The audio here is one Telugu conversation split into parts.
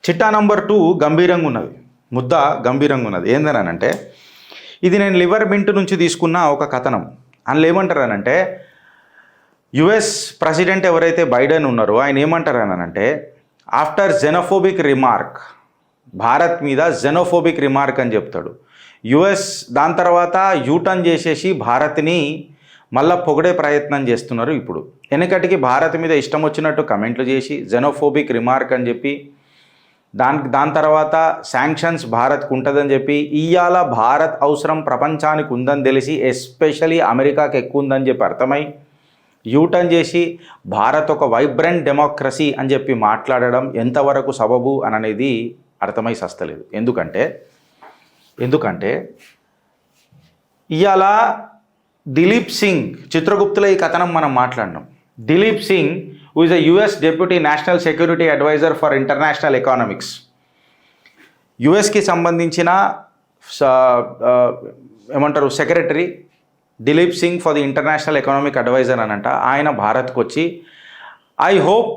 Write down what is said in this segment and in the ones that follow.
చిట్టా నంబర్ 2 గంభీరంగా ఉన్నది. ముద్ద గంభీరంగా ఉన్నది. ఏందనంటే ఇది నేను లివర్ మింట్ నుంచి తీసుకున్న ఒక కథనం. అందులో ఏమంటారనంటే యుఎస్ ప్రెసిడెంట్ ఎవరైతే బైడెన్ ఉన్నారో ఆయన ఏమంటారనంటే ఆఫ్టర్ జెనోఫోబిక్ రిమార్క్, భారత్ మీద జెనోఫోబిక్ రిమార్క్ అని చెప్తాడు. యుఎస్ దాని తర్వాత యూటర్న్ చేసేసి భారత్ని మళ్ళా పొగిడే ప్రయత్నం చేస్తున్నారు. ఇప్పుడు వెనకటికి భారత్ మీద ఇష్టం వచ్చినట్టు కమెంట్లు చేసి జెనోఫోబిక్ రిమార్క్ అని చెప్పి దాని తర్వాత శాంక్షన్స్ భారత్కు ఉంటుందని చెప్పి ఇవాళ భారత్ అవసరం ప్రపంచానికి ఉందని తెలిసి ఎస్పెషలీ అమెరికాకి ఎక్కువ ఉందని చెప్పి అర్థమై యూటర్న్ చేసి భారత్ ఒక వైబ్రెంట్ డెమోక్రసీ అని చెప్పి మాట్లాడడం ఎంతవరకు సబబు అని అనేది అర్థమై సస్తలేదు. ఎందుకంటే ఇవాళ దిలీప్ సింగ్, చిత్రగుప్తుల ఈ కథనం మనం మాట్లాడినాం. Dilip Singh who is a US Deputy National Security Advisor for International Economics. యుఎస్కి సంబంధించిన ఏమంటారు secretary Dilip Singh for the international economic adviser అనంట. ఆయన భారత్కు వచ్చి ఐ హోప్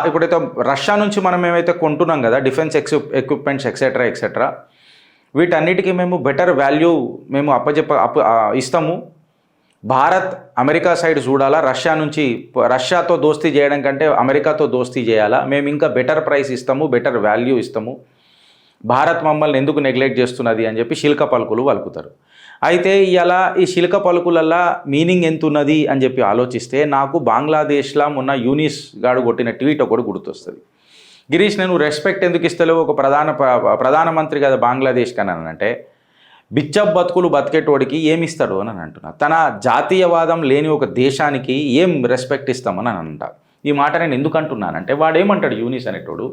ఇప్పుడైతే రష్యా నుంచి మనం ఏమైతే కొంటున్నాం కదా డిఫెన్స్ ఎక్విప్మెంట్స్ ఎక్సెట్రా వీటన్నిటికీ మేము బెటర్ వాల్యూ మేము ఇస్తాము. భారత్ అమెరికా సైడ్ చూడాలా, రష్యాతో దోస్తీ చేయడం కంటే అమెరికాతో దోస్తీ చేయాలా, మేము ఇంకా బెటర్ ప్రైస్ ఇస్తాము, బెటర్ వాల్యూ ఇస్తాము, భారత్ మమ్మల్ని ఎందుకు నెగ్లెక్ట్ చేస్తున్నది అని చెప్పి శిల్క పలుకులు పలుకుతారు. అయితే ఇలా ఈ శిల్క పలుకులల్లా మీనింగ్ ఎంత ఉన్నది అని చెప్పి ఆలోచిస్తే నాకు బంగ్లాదేశ్లో మొన్న యూనిస్ గాడు కొట్టిన ట్వీట్ ఒకటి గుర్తొస్తుంది. గిరీష్, నేను రెస్పెక్ట్ ఎందుకు ఇస్తలేవు ఒక ప్రధానమంత్రి కదా బంగ్లాదేశ్కి అని అంటే బిచ్చప్ బతుకులు బతికేటోడికి ఏమిస్తాడు అని అంటున్నా. తన జాతీయవాదం లేని ఒక దేశానికి ఏం రెస్పెక్ట్ ఇస్తామని అంట. ఈ మాట నేను ఎందుకు అంటున్నానంటే వాడు ఏమంటాడు యూనిస్ అనేటోడు,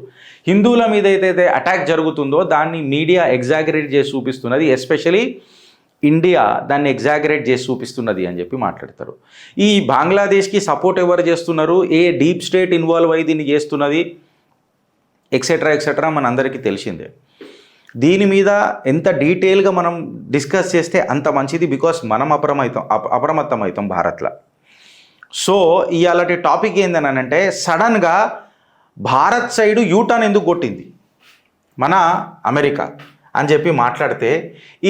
హిందువుల మీద ఏదైతే అటాక్ జరుగుతుందో దాన్ని మీడియా ఎగ్జాగరేట్ చేసి చూపిస్తున్నది, ఎస్పెషలీ ఇండియా దాన్ని ఎగ్జాగరేట్ చేసి చూపిస్తున్నది అని చెప్పి మాట్లాడతారు. ఈ బంగ్లాదేశ్కి సపోర్ట్ ఎవరు చేస్తున్నారు, ఏ డీప్ స్టేట్ ఇన్వాల్వ్ అయ్యి దీన్ని చేస్తున్నది ఎక్సెట్రా మనందరికీ తెలిసిందే. దీని మీద ఎంత డీటెయిల్గా మనం డిస్కస్ చేస్తే అంత మంచిది, బికాస్ మనం అప్రమత్తం అవుతాం భారత్లో. సో ఇవాళ టాపిక్ ఏందనంటే సడన్గా భారత్ సైడు యూటర్న్ ఎందుకు కొట్టింది మన అమెరికా అని చెప్పి మాట్లాడితే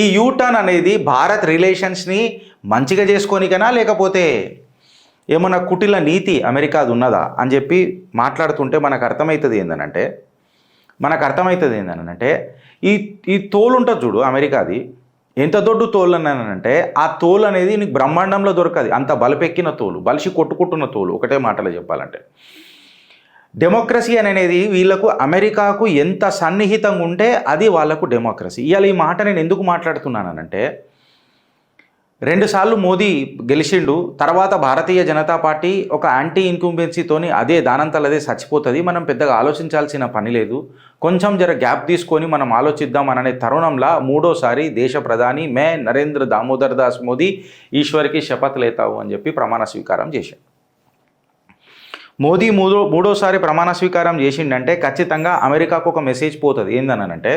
ఈ యూటర్న్ అనేది భారత్ రిలేషన్స్ని మంచిగా చేసుకోనికనా లేకపోతే ఏమన్నా కుటిల నీతి అమెరికాది ఉన్నదా అని చెప్పి మాట్లాడుతుంటే మనకు అర్థమవుతుంది ఏందనంటే ఈ తోలు ఉంటుంది చూడు అమెరికాది, ఎంత దొడ్డు తోలు అన్నానంటే ఆ తోలు అనేది నీకు బ్రహ్మాండంలో దొరకదు, అంత బలపెక్కిన తోలు, బలిసి కొట్టుకుంటున్న తోలు. ఒకటే మాటలో చెప్పాలంటే డెమోక్రసీ అనేది వీళ్ళకు అమెరికాకు ఎంత సన్నిహితంగా ఉంటే అది వాళ్ళకు డెమోక్రసీ. ఇవాళ ఈ మాట నేను ఎందుకు మాట్లాడుతున్నానంటే 2 సార్లు మోదీ గెలిచిండు, తర్వాత భారతీయ జనతా పార్టీ ఒక యాంటీ ఇన్కంబెన్సీతోని దానంతలదే చచ్చిపోతుంది, మనం పెద్దగా ఆలోచించాల్సిన పని లేదు, కొంచెం గ్యాప్ తీసుకొని మనం ఆలోచిద్దాం అనే తరుణంలో 3వ దేశ ప్రధాని మే నరేంద్ర దామోదర్ దాస్ మోదీ ఈశ్వర్కి శపథ్ లేతావు అని చెప్పి ప్రమాణ స్వీకారం చేశాడు. మోదీ 3వ ప్రమాణ స్వీకారం చేసిండంటే ఖచ్చితంగా అమెరికాకు ఒక మెసేజ్ పోతుంది. ఏందనంటే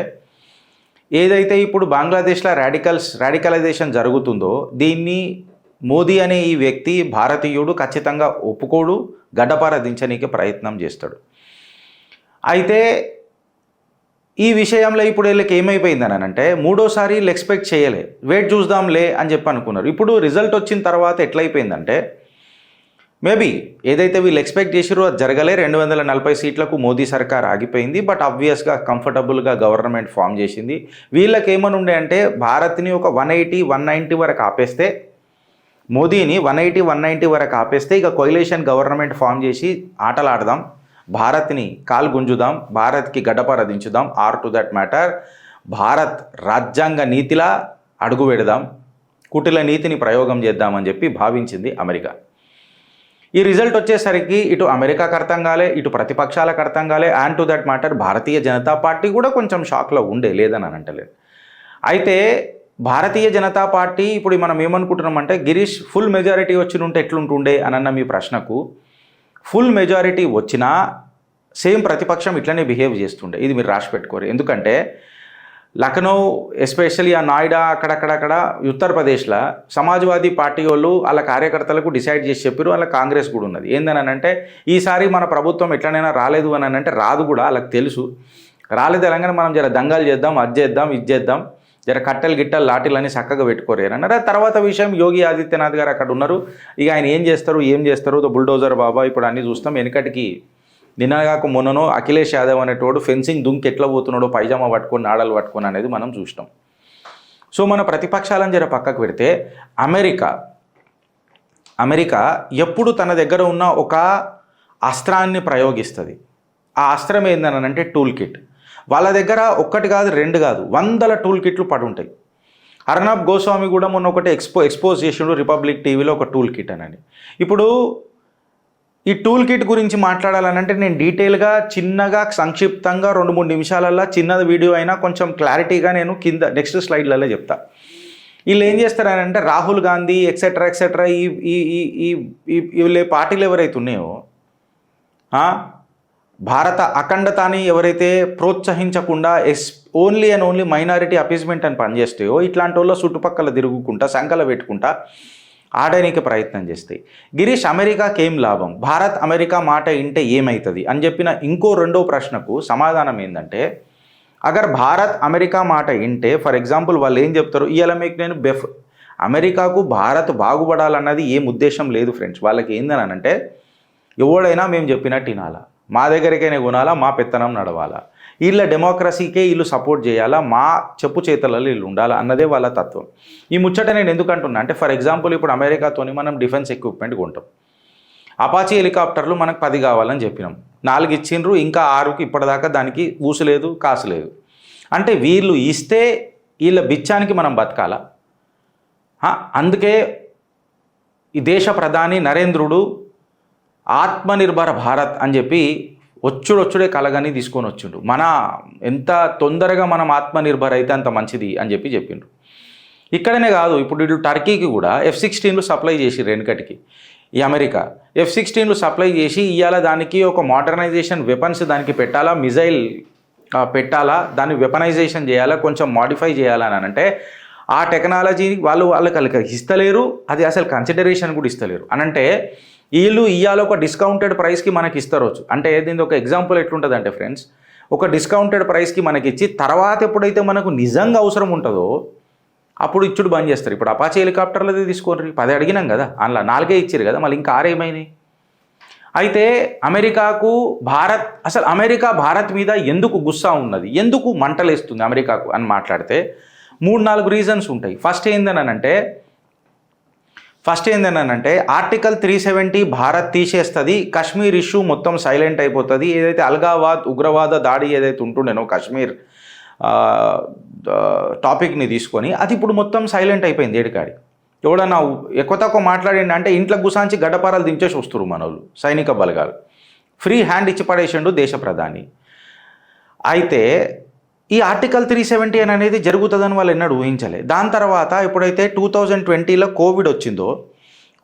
ఏదైతే ఇప్పుడు బంగ్లాదేశ్లో రాడికలైజేషన్ జరుగుతుందో దీన్ని మోదీ అనే ఈ వ్యక్తి భారతీయుడు ఖచ్చితంగా ఒప్పుకోడు, గడ్డపార దించనీకి ప్రయత్నం చేస్తాడు. అయితే ఈ విషయంలో ఇప్పుడు వీళ్ళకి ఏమైపోయిందని అంటే 3వ ఎక్స్పెక్ట్ చేయలే, వెయిట్ చూద్దాంలే అని చెప్పి అనుకున్నారు. ఇప్పుడు రిజల్ట్ వచ్చిన తర్వాత ఎట్లయిపోయిందంటే మేబీ ఏదైతే వీళ్ళు ఎక్స్పెక్ట్ చేసిరో అది జరగలే, 240 సీట్లకు మోదీ సర్కార్ ఆగిపోయింది. బట్ ఆబ్వియస్గా కంఫర్టబుల్గా గవర్నమెంట్ ఫామ్ చేసింది. వీళ్ళకి ఏమని ఉండే అంటే భారత్ని ఒక 180-190 వరకు ఆపేస్తే, మోదీని 180-190 వరకు ఆపేస్తే ఇక కొయిలేషన్ గవర్నమెంట్ ఫామ్ చేసి ఆటలాడదాం, భారత్ని కాలు గుంజుదాం, భారత్కి గడ్డపార దించుదాం, or to that matter Bharat రాజ్యాంగ నీతిలా అడుగు పెడదాం, కుటిల నీతిని ప్రయోగం చేద్దామని చెప్పి భావించింది అమెరికా. ఈ రిజల్ట్ వచ్చేసరికి ఇటు అమెరికాకు అర్థం కాలే, ఇటు ప్రతిపక్షాలకు అర్థం కాలే, and to that matter Bharatiya Janata party కూడా కొంచెం షాక్లో ఉండే, లేదని అంటలేదు. అయితే భారతీయ జనతా పార్టీ ఇప్పుడు మనం ఏమనుకుంటున్నామంటే గిరీష్ ఫుల్ మెజారిటీ వచ్చినుంటే ఎట్లుంటుండే అన్న మీ ప్రశ్నకు, ఫుల్ మెజారిటీ వచ్చినా సేమ్ ప్రతిపక్షం ఇట్లనే బిహేవ్ చేస్తుండే. ఇది మీరు రాసి పెట్టుకోరు. ఎందుకంటే లక్నో ఎస్పెషల్లీ ఆ నాయిడా అక్కడక్కడ ఉత్తరప్రదేశ్లో సమాజ్వాదీ పార్టీ వాళ్ళు వాళ్ళ కార్యకర్తలకు డిసైడ్ చేసి చెప్పారు, వాళ్ళ కాంగ్రెస్ కూడా ఉన్నది. ఏందని అంటే ఈసారి మన ప్రభుత్వం ఎట్లనైనా రాలేదు అని అంటే రాదు కూడా వాళ్ళకి తెలుసు, రాలేదు తెలంగాణ మనం జర దంగాలు చేద్దాం, అది చేద్దాం, ఇది చేద్దాం, జర కట్టెలు గిట్టలు లాఠీలన్నీ చక్కగా పెట్టుకోరేరు అన్నారు. తర్వాత విషయం యోగి ఆదిత్యనాథ్ గారు అక్కడ ఉన్నారు. ఇక ఆయన ఏం చేస్తారు బుల్డోజర్ బాబా ఇప్పుడు అన్నీ చూస్తాం. వెనకటికి నిన్నగాక మొన్ననో అఖిలేష్ యాదవ్ అనేటోడు ఫెన్సింగ్ దుంకి ఎట్లా పోతున్నాడో పైజామా పట్టుకొని నాడలు పట్టుకొని అనేది మనం చూస్తాం. సో మన ప్రతిపక్షాలను జర పక్కకు పెడితే అమెరికా ఎప్పుడు తన దగ్గర ఉన్న ఒక అస్త్రాన్ని ప్రయోగిస్తుంది. ఆ అస్త్రం ఏందనంటే టూల్ కిట్. వాళ్ళ దగ్గర ఒక్కటి కాదు, రెండు కాదు, 100 టూల్ కిట్లు పడి ఉంటాయి. అర్నబ్ గోస్వామి కూడా మొన్న ఒకటి ఎక్స్పోజ్ చేసిండు రిపబ్లిక్ టీవీలో ఒక టూల్ కిట్ అని. ఇప్పుడు ఈ టూల్ కిట్ గురించి మాట్లాడాలనంటే నేను డీటెయిల్గా చిన్నగా సంక్షిప్తంగా 2-3 నిమిషాలల్లో చిన్నది వీడియో అయినా కొంచెం క్లారిటీగా నేను కింద నెక్స్ట్ స్లైడ్లలో చెప్తా. వీళ్ళు ఏం చేస్తారనంటే రాహుల్ గాంధీ ఎక్సెట్రా వీళ్ళ పార్టీలు ఎవరైతే ఉన్నాయో భారత అఖండతాన్ని ఎవరైతే ప్రోత్సహించకుండా only and only minority appeasement అని పనిచేస్తాయో ఇట్లాంటి వాళ్ళు చుట్టుపక్కల తిరుగుకుంటా సంకల పెట్టుకుంటా ఆడడానికి ప్రయత్నం చేస్తాయి. గిరీష్, అమెరికాకి ఏం లాభం, భారత్ అమెరికా మాట వింటే ఏమవుతుంది అని చెప్పిన ఇంకో రెండో ప్రశ్నకు సమాధానం ఏంటంటే, అగర్ భారత్ అమెరికా మాట వింటే ఫర్ ఎగ్జాంపుల్ వాళ్ళు ఏం చెప్తారు, ఇవాళ మీకు నేను అమెరికాకు భారత్ బాగుపడాలన్నది ఏం ఉద్దేశం లేదు ఫ్రెండ్స్. వాళ్ళకి ఏందని అంటే ఎవడైనా మేము చెప్పినట్టు వినాలా, మా దగ్గరికైనా కొనాలా, మా పెత్తనం నడవాలా, వీళ్ళ డెమోక్రసీకే వీళ్ళు సపోర్ట్ చేయాలా, మా చెప్పు చేతలలో వీళ్ళు ఉండాలా అన్నదే వాళ్ళ తత్వం. ఈ ముచ్చట నేను ఎందుకు అంటున్నా అంటే ఫర్ ఎగ్జాంపుల్ ఇప్పుడు అమెరికాతోని మనం డిఫెన్స్ ఎక్విప్మెంట్ కొంటాం. అపాచీ హెలికాప్టర్లు మనకు 10 కావాలని చెప్పినాం, 4 ఇచ్చిండ్రు, ఇంకా 6కి ఇప్పటిదాకా దానికి ఊసులేదు కాసులేదు. అంటే వీళ్ళు ఇస్తే వీళ్ళ బిచ్చానికి మనం బతకాలా? అందుకే ఈ దేశ ప్రధాని నరేంద్రుడు ఆత్మనిర్భర భారత్ అని చెప్పి వచ్చుడే కలగని తీసుకొని వచ్చిండు. మన ఎంత తొందరగా మనం ఆత్మనిర్భర్ అయితే అంత మంచిది అని చెప్పిండ్రు. ఇక్కడనే కాదు, ఇప్పుడు వీళ్ళు టర్కీకి కూడా F-16లు సప్లై చేసి వెనకటికి ఈ అమెరికా F-16లు సప్లై చేసి ఇవాళ దానికి ఒక మోడర్నైజేషన్ వెపన్స్ దానికి పెట్టాలా, మిజైల్ పెట్టాలా, దాన్ని వెపనైజేషన్ చేయాలా, కొంచెం మాడిఫై చేయాలని అంటే ఆ టెక్నాలజీ వాళ్ళకి ఇస్తలేరు, అది అసలు కన్సిడరేషన్ కూడా ఇస్తలేరు అని అంటే వీళ్ళు ఇవాళ ఒక డిస్కౌంటెడ్ ప్రైస్కి మనకి ఇస్తారు. అంటే దీని ఒక ఎగ్జాంపుల్ ఎట్లుంటుంది అంటే ఫ్రెండ్స్, ఒక డిస్కౌంటెడ్ ప్రైస్కి మనకి ఇచ్చి తర్వాత ఎప్పుడైతే మనకు నిజంగా అవసరం ఉంటుందో అప్పుడు ఇచ్చుడు బంద్ చేస్తారు. ఇప్పుడు అపాచీ హెలికాప్టర్లది తీసుకోండి, 10 అడిగినాం కదా, అందులో 4 ఇచ్చారు కదా, మళ్ళీ ఇంకా 6 ఏమైనాయి. అయితే అమెరికాకు అమెరికా భారత్ మీద ఎందుకు గుస్సా ఉన్నది, ఎందుకు మంటలేస్తుంది అమెరికాకు అని మాట్లాడితే 3-4 రీజన్స్ ఉంటాయి. ఫస్ట్ ఏందనంటే ఆర్టికల్ 370 భారత్ తీసేస్తుంది, కశ్మీర్ ఇష్యూ మొత్తం సైలెంట్ అయిపోతుంది. ఏదైతే అల్గావాద్ ఉగ్రవాద దాడి ఏదైతే ఉంటుండేనో కశ్మీర్ టాపిక్ని తీసుకొని అది ఇప్పుడు మొత్తం సైలెంట్ అయిపోయింది. ఏడికాడి ఎవడన్నా ఎక్కువ తక్కువ మాట్లాడిండి అంటే ఇంట్లో గుసాంచి గడ్డపారాలు దించేసి వస్తారు మనోళ్ళు సైనిక బలగాలు. ఫ్రీ హ్యాండ్ ఇచ్చి పడేసిండు దేశ ప్రధాని. అయితే ఈ ఆర్టికల్ 370 అనేది జరుగుతుందని వాళ్ళు ఎన్నడూ ఊహించలే. దాని తర్వాత ఎప్పుడైతే 2020లో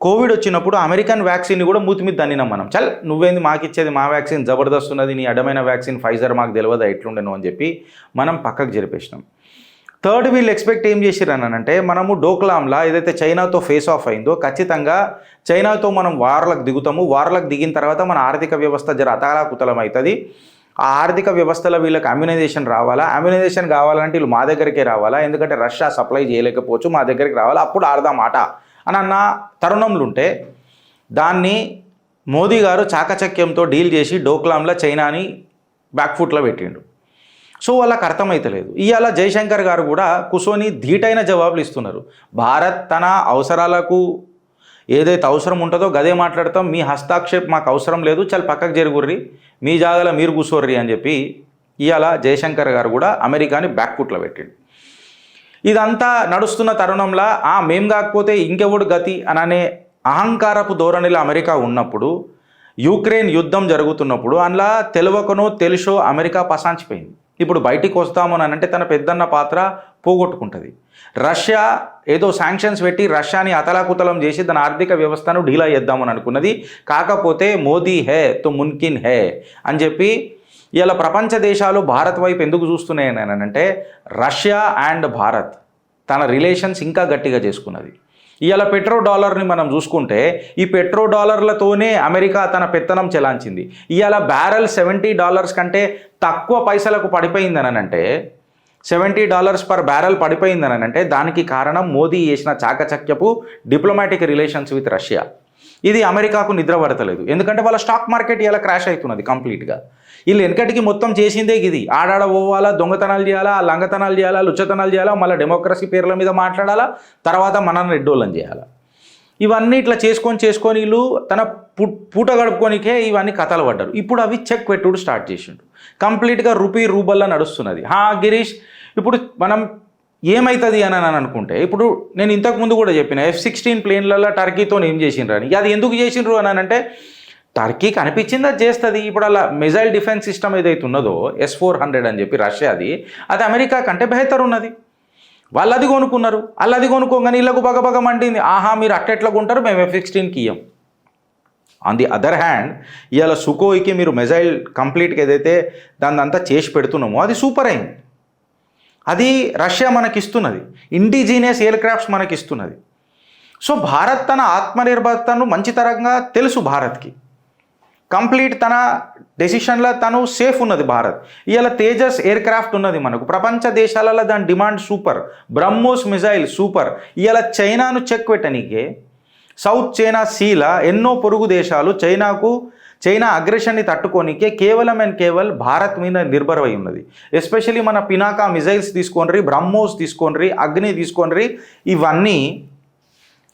కోవిడ్ వచ్చినప్పుడు అమెరికన్ వ్యాక్సిన్ని కూడా మూతి మీద దన్నినాం మనం. చల్ నువ్వేంది మాకు ఇచ్చేది, మా వ్యాక్సిన్ జబర్దస్త్ ఉన్నది, నీ అడ్డమైన వ్యాక్సిన్ ఫైజర్ మాకు తెలియదా ఎట్లుండను అని చెప్పి మనం పక్కకు జరిపేసినాం. థర్డ్ వీళ్ళు ఎక్స్పెక్ట్ ఏం చేసిరనంటే మనము డోక్లాంలా ఏదైతే చైనాతో ఫేస్ ఆఫ్ అయిందో ఖచ్చితంగా చైనాతో మనం వార్లకు దిగిన తర్వాత మన ఆర్థిక వ్యవస్థ జర అతలాకుతలం అవుతుంది. ఆ ఆర్థిక వ్యవస్థలో వీళ్ళకి అమ్యునైజేషన్ కావాలంటే వీళ్ళు మా దగ్గరికే రావాలా, ఎందుకంటే రష్యా సప్లై చేయలేకపోవచ్చు, మా దగ్గరికి రావాలా, అప్పుడు ఆడదాం ఆట అని అన్న తరుణంలో ఉంటే దాన్ని మోదీ గారు చాకచక్యంతో డీల్ చేసి డోక్లాంలో చైనాని బ్యాక్ఫుట్లో పెట్టిండు. సో వాళ్ళకి అర్థమైతలేదు. ఇవాళ జయశంకర్ గారు కూడా కూర్చొని ధీటైన జవాబులు ఇస్తున్నారు. భారత్ తన అవసరాలకు ఏదైతే అవసరం ఉంటుందో గదే మాట్లాడతాం, మీ హస్తాక్షేప్ మాకు అవసరం లేదు, చాలా పక్కకు జరుగుర్రి, మీ జాగాలో మీరు కూర్చోర్రి అని చెప్పి ఇవాళ జయశంకర్ గారు కూడా అమెరికాని బ్యాక్ఫుట్లో పెట్టిండు. ఇదంతా నడుస్తున్న తరుణంలో మేం కాకపోతే ఇంకెవడు గతి అననే అహంకారపు ధోరణిలో అమెరికా ఉన్నప్పుడు, యుక్రెయిన్ యుద్ధం జరుగుతున్నప్పుడు అందులో తెలియకనో తెలుసో అమెరికా పసాంచిపోయింది. ఇప్పుడు బయటికి వస్తామని అంటే తన పెద్దన్న పాత్ర పోగొట్టుకుంటుంది. రష్యా ఏదో శాంక్షన్స్ పెట్టి రష్యాని అతలాకుతలం చేసి తన ఆర్థిక వ్యవస్థను ఢీలా చేద్దామని అనుకున్నది. కాకపోతే మోదీ హే తో మున్కిన్ హే అని చెప్పి ఇలా ప్రపంచ దేశాలు భారత్ వైపు ఎందుకు చూస్తున్నాయని అంటే రష్యా అండ్ భారత్ తన రిలేషన్స్ ఇంకా గట్టిగా చేసుకున్నది. ఇవాళ పెట్రో డాలర్ని మనం చూసుకుంటే ఈ పెట్రో డాలర్లతోనే అమెరికా తన పెత్తనం చెలాంచింది. ఇవాళ బ్యారెల్ $70 కంటే తక్కువ పైసలకు పడిపోయిందనంటే, $70 పర్ బ్యారెల్ పడిపోయిందనంటే దానికి కారణం మోదీ చేసిన చాకచక్యపు డిప్లొమాటిక్ రిలేషన్స్ విత్ రష్యా. ఇది అమెరికాకు నిద్ర పడతలేదు, ఎందుకంటే వాళ్ళ స్టాక్ మార్కెట్ ఇలా క్రాష్ అవుతున్నది కంప్లీట్గా. వీళ్ళు వెనకటికి మొత్తం చేసిందే ఇది, ఆడాడ పోవాలా, దొంగతనాలు చేయాలా, లంగతనాలు చేయాలా, లుచ్చతనాలు చేయాలా, మళ్ళీ డెమోక్రసీ పేర్ల మీద మాట్లాడాలా, తర్వాత మనల్ని రెడ్డోళ్ళని చేయాలా. ఇవన్నీ ఇట్లా చేసుకొని వీళ్ళు తన పూట గడుపుకోనికే ఇవన్నీ కథలు పడ్డారు. ఇప్పుడు అవి చెక్ పెట్టుడు స్టార్ట్ చేసిండు, కంప్లీట్గా రూబల్లా నడుస్తున్నది. గిరీష్, ఇప్పుడు మనం ఏమవుతుంది అని అనుకుంటే, ఇప్పుడు నేను ఇంతకుముందు కూడా చెప్పిన F-16 ప్లేన్లలో టర్కీతో ఏం చేసిండ్రు అని. అది ఎందుకు చేసిండ్రు అని అంటే టర్కీకి అనిపించింది అది చేస్తుంది. ఇప్పుడు అలా మిజైల్ డిఫెన్స్ సిస్టమ్ ఏదైతే ఉన్నదో S-400 అని చెప్పి రష్యాది, అది అమెరికా కంటే బెహతర్ ఉన్నది. వాళ్ళు అది కొనుక్కున్నారు, వాళ్ళు అది కొనుక్కోగానే ఇళ్ళకు బగబగ మండింది. మీరు అట్టెట్లా కొంటారు, మేము F-16కి ఇయ్యం. ఆన్ ది అదర్ హ్యాండ్ ఇవాళ సుకోయికి మీరు మిజైల్ కంప్లీట్గా ఏదైతే దాన్ని అంతా చేసి పెడుతున్నామో అది సూపర్ అయింది. అది రష్యా మనకిస్తున్నది, ఇండిజీనియస్ ఎయిర్ క్రాఫ్ట్స్ మనకిస్తున్నది. సో భారత్ తన ఆత్మనిర్భరతను మంచితరంగా తెలుసు భారత్కి, కంప్లీట్ తన డెసిషన్లో తను సేఫ్ ఉన్నది భారత్. ఇవాళ తేజస్ ఎయిర్ క్రాఫ్ట్ ఉన్నది మనకు, ప్రపంచ దేశాలలో దాని demand super. BrahMos missile super. ఇవాళ చైనాను చెక్ పెట్టనీకే సౌత్ చైనా సీల ఎన్నో పొరుగు దేశాలు చైనా అగ్రెషన్ని తట్టుకోనికే కేవలం భారత్ మీద నిర్భరమై ఉన్నది. ఎస్పెషలీ మన పినాకా మిజైల్స్ తీసుకోండి, బ్రహ్మోస్ తీసుకోండి, అగ్ని తీసుకోండి,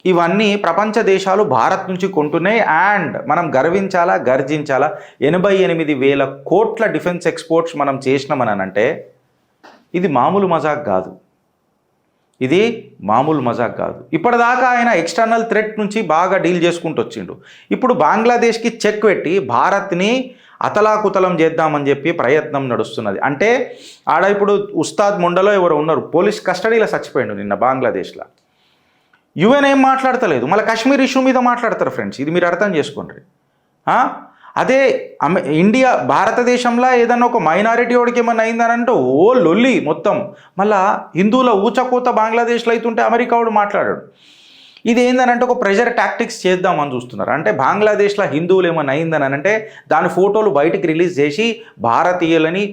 ఇవన్నీ ప్రపంచ దేశాలు భారత్ నుంచి కొంటున్నాయి. అండ్ మనం గర్వించాలా, గర్జించాలా, 88,000 కోట్ల డిఫెన్స్ ఎక్స్పోర్ట్స్ మనం చేసినామనంటే ఇది మామూలు మజాక్ కాదు, ఇది మామూలు మజాక్ కాదు. ఇప్పటిదాకా ఆయన ఎక్స్టర్నల్ థ్రెట్ నుంచి బాగా డీల్ చేసుకుంటూ వచ్చిండు. ఇప్పుడు బంగ్లాదేశ్కి చెక్ పెట్టి భారత్ని అతలాకుతలం చేద్దామని చెప్పి ప్రయత్నం నడుస్తున్నది. అంటే ఆడ ఇప్పుడు ఉస్తాద్ ముండలో ఎవరు ఉన్నారు, పోలీస్ కస్టడీలో చచ్చిపోయిండు నిన్న బంగ్లాదేశ్లో. UN ఏం మాట్లాడతలేదు, మళ్ళీ కాశ్మీర్ ఇష్యూ మీద మాట్లాడతారు ఫ్రెండ్స్, ఇది మీరు అర్థం చేసుకోండి. అదే ఇండియా భారతదేశంలో ఏదన్నా ఒక మైనారిటీ వాడికి ఏమన్నా అయిందనంటే లొల్లి మొత్తం. మళ్ళా హిందువుల ఊచకోత బంగ్లాదేశ్లో అవుతుంటే అమెరికా వాడు మాట్లాడాడు. ఇది ఏందనంటే ఒక ప్రెషర్ టాక్టిక్స్ చేద్దామని చూస్తున్నారు. అంటే బంగ్లాదేశ్లో హిందువులు ఏమన్నా అయిందని అంటే దాని ఫోటోలు బయటికి రిలీజ్ చేసి భారతీయులని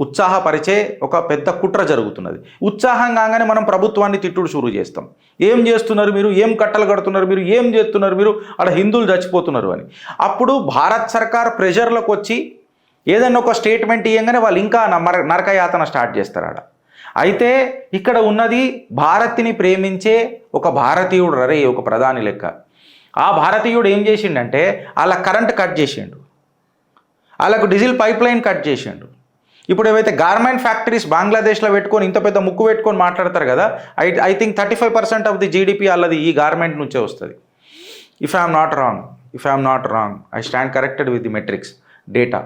ఉత్సాహపరిచే ఒక పెద్ద కుట్ర జరుగుతున్నది. ఉత్సాహం కాగానే మనం ప్రభుత్వాన్ని తిట్టుడు షురూ చేస్తాం. ఏం చేస్తున్నారు మీరు, ఏం కట్టలు కడుతున్నారు మీరు, ఏం చేస్తున్నారు మీరు, అక్కడ హిందువులు చచ్చిపోతున్నారు అని. అప్పుడు భారత్ సర్కార్ ప్రెషర్లకు వచ్చి ఏదన్నా ఒక స్టేట్మెంట్ ఇవ్వగానే వాళ్ళు ఇంకా నరకయాతన స్టార్ట్ చేస్తారు ఆడ. అయితే ఇక్కడ ఉన్నది భారత్ని ప్రేమించే ఒక భారతీయుడు రరే, ఒక ప్రధాని లెక్క. ఆ భారతీయుడు ఏం చేసిండంటే వాళ్ళ కరెంట్ కట్ చేసిండు, వాళ్ళకు డీజిల్ పైప్ లైన్ కట్ చేసిండు. ఇప్పుడు ఏవైతే గార్మెంట్ ఫ్యాక్టరీస్ బంగ్లాదేశ్లో పెట్టుకొని ఇంత పెద్ద ముక్కు పెట్టుకొని మాట్లాడతారు కదా, I think 35% of the GDP అల్లది ఈ గార్మెంట్ నుంచే వస్తుంది. If I'm not wrong I stand corrected with the metrics data.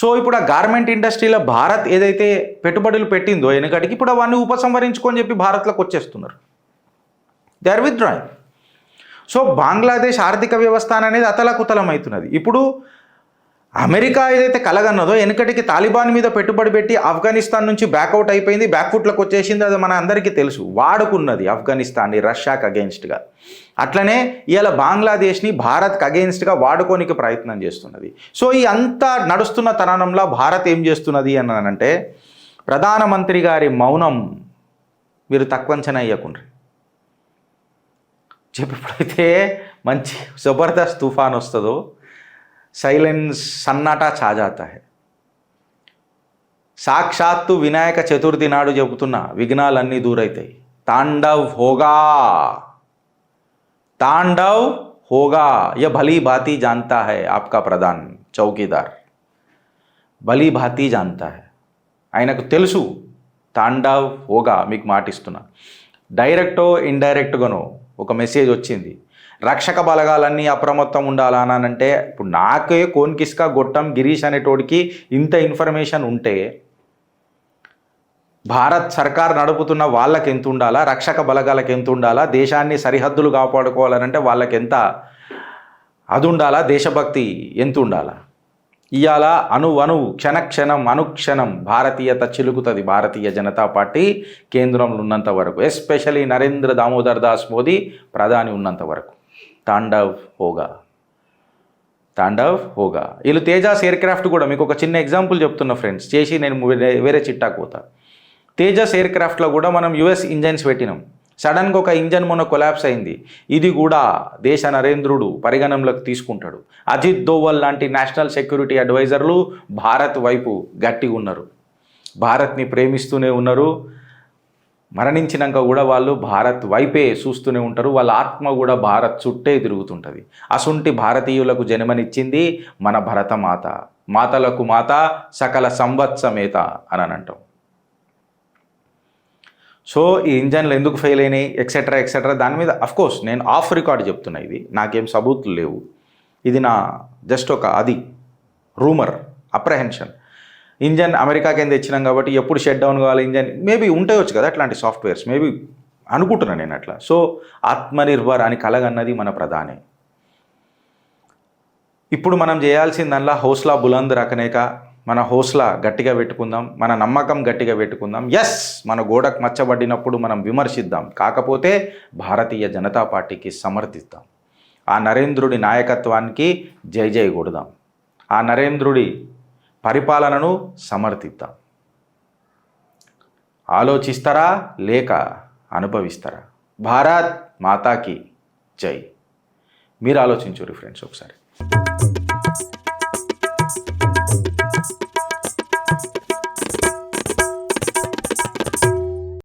So ఇప్పుడు ఆ గార్మెంట్ ఇండస్ట్రీలో భారత్ ఏదైతే పెట్టుబడులు పెట్టిందో వెనకటికి ఇప్పుడు అవన్నీ ఉపసంహరించుకొని చెప్పి భారత్లోకి వచ్చేస్తున్నారు. They are withdrawing. So Bangladesh ఆర్థిక వ్యవస్థ అనేది అతలకుతలం అవుతున్నది. ఇప్పుడు అమెరికా ఏదైతే కలగన్నదో వెనకటికి తాలిబాన్ మీద పెట్టుబడి పెట్టి ఆఫ్ఘనిస్తాన్ నుంచి బ్యాక్అవుట్ అయిపోయింది, బ్యాక్ఫుట్లోకి వచ్చేసింది, అది మన అందరికీ తెలుసు. వాడుకున్నది ఆఫ్ఘనిస్తాన్ని రష్యాకి అగెయిన్స్ట్గా. అట్లనే ఇవాళ బంగ్లాదేశ్ని భారత్కి అగెయిన్స్ట్గా వాడుకోనికి ప్రయత్నం చేస్తున్నది. సో ఈ అంతా నడుస్తున్న తరుణంలో భారత్ ఏం చేస్తున్నది అని అంటే ప్రధానమంత్రి గారి మౌనం మీరు తక్కువ అంచనా వేయకుండ్రి. చెప్పిప్పుడైతే మంచి జబర్దస్త్ తుఫాన్ వస్తుందో సైలెన్స్ సన్నాటా ఛా జాతా హై. సాక్షాత్తు వినాయక చతుర్థి నాడు చెబుతున్న విఘ్నాలన్నీ దూరైతాయి. తాండవ్ హోగా యह भली भांति जानता है आपका प्रधान चौकीदार, భలీ భాంతి జాంతా హై. ఆయనకు తెలుసు తాండవ్ హోగా. మీకు మాటిస్తున్నా, డైరెక్టో ఇండైరెక్ట్గానో ఒక మెసేజ్ వచ్చింది, రక్షక బలగాలన్నీ అప్రమత్తం ఉండాలనంటే. ఇప్పుడు నాకే కోన్కిస్కా గొట్టం గిరీష్ అనేటోడికి ఇంత ఇన్ఫర్మేషన్ ఉంటే భారత్ సర్కార్ నడుపుతున్న వాళ్ళకి ఎంత ఉండాలా, రక్షక బలగాలకు ఎంత ఉండాలా, దేశాన్ని సరిహద్దులు కాపాడుకోవాలనంటే వాళ్ళకి ఎంత అది ఉండాలా, దేశభక్తి ఎంత ఉండాలా. ఇవాళ అణువు క్షణక్షణం అనుక్షణం భారతీయత చిలుకుతుంది భారతీయ జనతా పార్టీ కేంద్రంలో ఉన్నంత వరకు, ఎస్పెషలీ నరేంద్ర దామోదర్ దాస్ మోదీ ప్రధాని ఉన్నంత వరకు. తాండవ్ హోగా. వీళ్ళు తేజాస్ ఎయిర్ క్రాఫ్ట్ కూడా మీకు ఒక చిన్న ఎగ్జాంపుల్ చెప్తున్నా ఫ్రెండ్స్, చేసి నేను వేరే చిట్టాకు పోతా. తేజస్ ఎయిర్ క్రాఫ్ట్లో కూడా మనం యుఎస్ ఇంజన్స్ పెట్టినాం. సడన్గా ఒక ఇంజన్ మొన్న కొలాప్స్ అయింది. ఇది కూడా దేశ నరేంద్రుడు పరిగణనలోకి తీసుకుంటాడు. అజిత్ దోవల్ లాంటి నేషనల్ సెక్యూరిటీ అడ్వైజర్లు భారత్ వైపు గట్టిగా ఉన్నారు, భారత్ని ప్రేమిస్తూనే ఉన్నారు. మరణించినాక కూడా వాళ్ళు భారత్ వైపే చూస్తూనే ఉంటారు. వాళ్ళ ఆత్మ కూడా భారత్ చుట్టే తిరుగుతుంటుంది. అసుంటి భారతీయులకు జన్మనిచ్చింది మన భరతమాత. మాతలకు మాత సకల సంవత్సమేత అని అంటాం. సో ఈ ఇంజన్లు ఎందుకు ఫెయిల్ అయినాయి ఎక్సెట్రా దాని మీద అఫ్కోర్స్ నేను ఆఫ్ రికార్డ్ చెప్తున్నా. ఇది నాకేం సబూతులు లేవు, ఇది నా జస్ట్ ఒక రూమర్ అప్రహెన్షన్. ఇంజన్ అమెరికాకి ఏం తెచ్చినాం కాబట్టి ఎప్పుడు షట్ డౌన్ కావాలి ఇంజన్ మేబీ ఉంటాయొచ్చు కదా అట్లాంటి సాఫ్ట్వేర్స్, మేబీ అనుకుంటున్నాను నేను అట్లా. సో ఆత్మనిర్భర్ అని కలగన్నది మన ప్రధాని. ఇప్పుడు మనం చేయాల్సిందల్లా హౌస్లా బులంద్ రకనేక మన హౌస్లా గట్టిగా పెట్టుకుందాం, మన నమ్మకం గట్టిగా పెట్టుకుందాం. ఎస్, మన గోడకు మచ్చబడినప్పుడు మనం విమర్శిద్దాం, కాకపోతే భారతీయ జనతా పార్టీకి సమర్థిద్దాం. ఆ నరేంద్రుడి నాయకత్వానికి జై కొడదాం, ఆ నరేంద్రుడి పరిపాలనను సమర్థిద్దాం. ఆలోచిస్తారా లేక అనుభవిస్తారా? భారత్ మాతాకి జై. మీరు ఆలోచించురి ఫ్రెండ్స్ ఒకసారి.